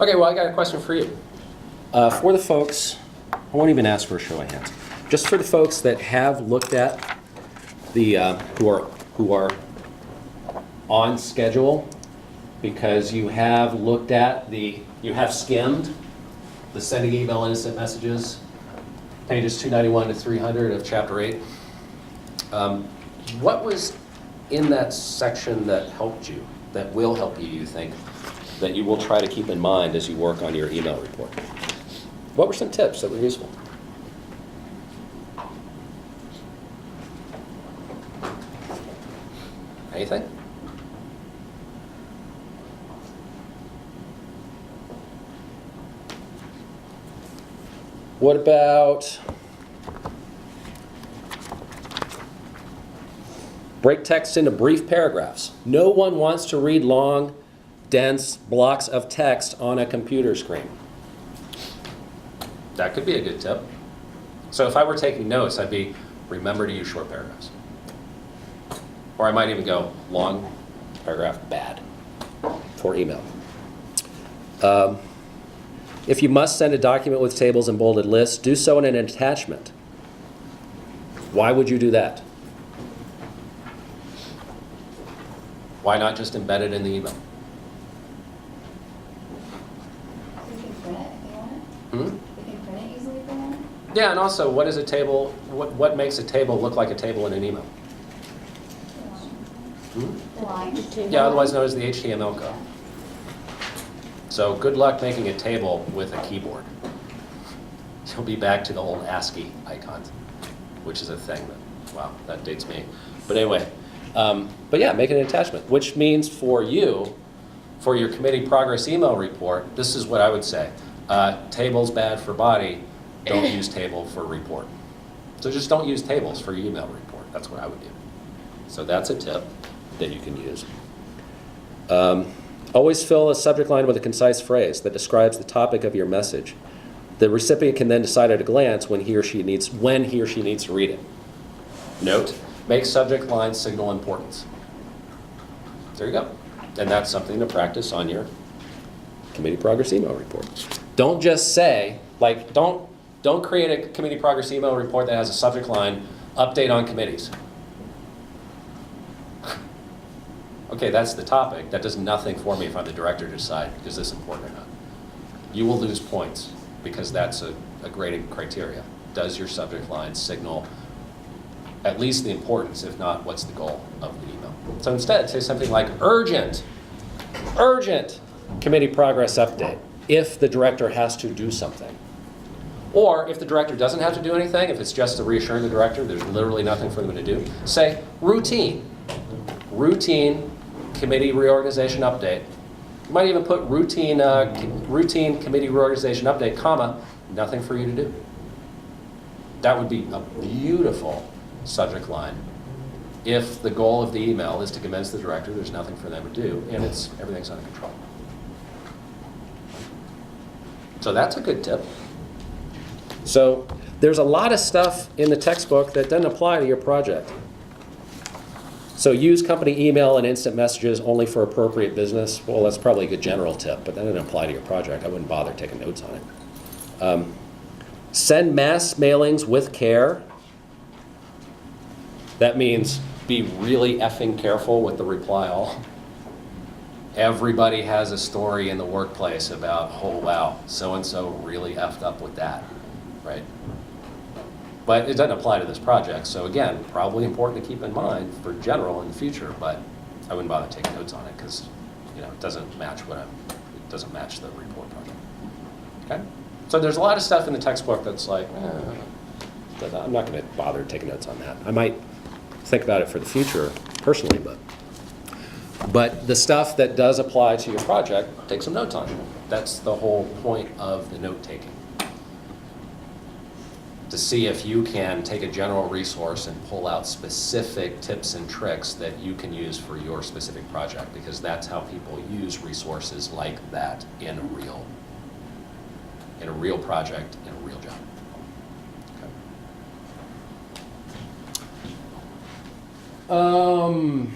Okay, well, I got a question for you. For the folks, I won't even ask for a show of hands. Just for the folks that have looked at the, who are on schedule, because you have looked at you have skimmed the sending email instant messages, pages 291 to 300 of Chapter 8. What was in that section that helped you, that will help you, you think, that you will try to keep in mind as you work on your email report? What were some tips that were useful? Anything? What about break text into brief paragraphs? No one wants to read long, dense blocks of text on a computer screen. That could be a good tip. So if I were taking notes, I'd be, remember to use short paragraphs. Or I might even go, long paragraph, bad, for email. If you must send a document with tables and bolded lists, do so in an attachment. Why would you do that? Why not just embed it in the email? You can print it if you want it. You can print it easily if you want it. Yeah, and also, what is a table? What makes a table look like a table in an email? The line. Yeah, otherwise known as the HTML code. So good luck making a table with a keyboard. You'll be back to the old ASCII icons, which is a thing that, wow, that dates me. But anyway, but yeah, make an attachment, which means for you, for your committee progress email report, this is what I would say. Table's bad for body, don't use table for report. So just don't use tables for your email report. That's what I would do. So that's a tip that you can use. Always fill a subject line with a concise phrase that describes the topic of your message. The recipient can then decide at a glance when he or she needs to read it. Note, make subject lines signal importance. There you go. And that's something to practice on your committee progress email report. Don't just say, like, don't create a committee progress email report that has a subject line, update on committees. Okay, that's the topic. That does nothing for me if I'm the director to decide, is this important or not? You will lose points because that's a grading criteria. Does your subject line signal at least the importance, if not what's the goal of the email? So instead, say something like urgent committee progress update if the director has to do something. Or if the director doesn't have to do anything, if it's just to reassure the director, there's literally nothing for them to do, say routine committee reorganization update. You might even put routine committee reorganization update, comma, nothing for you to do. That would be a beautiful subject line. If the goal of the email is to convince the director there's nothing for them to do, and everything's under control. So that's a good tip. So there's a lot of stuff in the textbook that doesn't apply to your project. So use company email and instant messages only for appropriate business. Well, that's probably a good general tip, but that doesn't apply to your project. I wouldn't bother taking notes on it. Send mass mailings with care. That means be really effing careful with the reply all. Everybody has a story in the workplace about, oh wow, so-and-so really effed up with that, right? But it doesn't apply to this project. So again, probably important to keep in mind for general in the future, but I wouldn't bother taking notes on it because it doesn't match it doesn't match the report project. Okay? So there's a lot of stuff in the textbook that's like, I'm not going to bother taking notes on that. I might think about it for the future personally, but the stuff that does apply to your project, take some notes on it. That's the whole point of the note taking. To see if you can take a general resource and pull out specific tips and tricks that you can use for your specific project, because that's how people use resources like that in a real project, in a real job. Okay.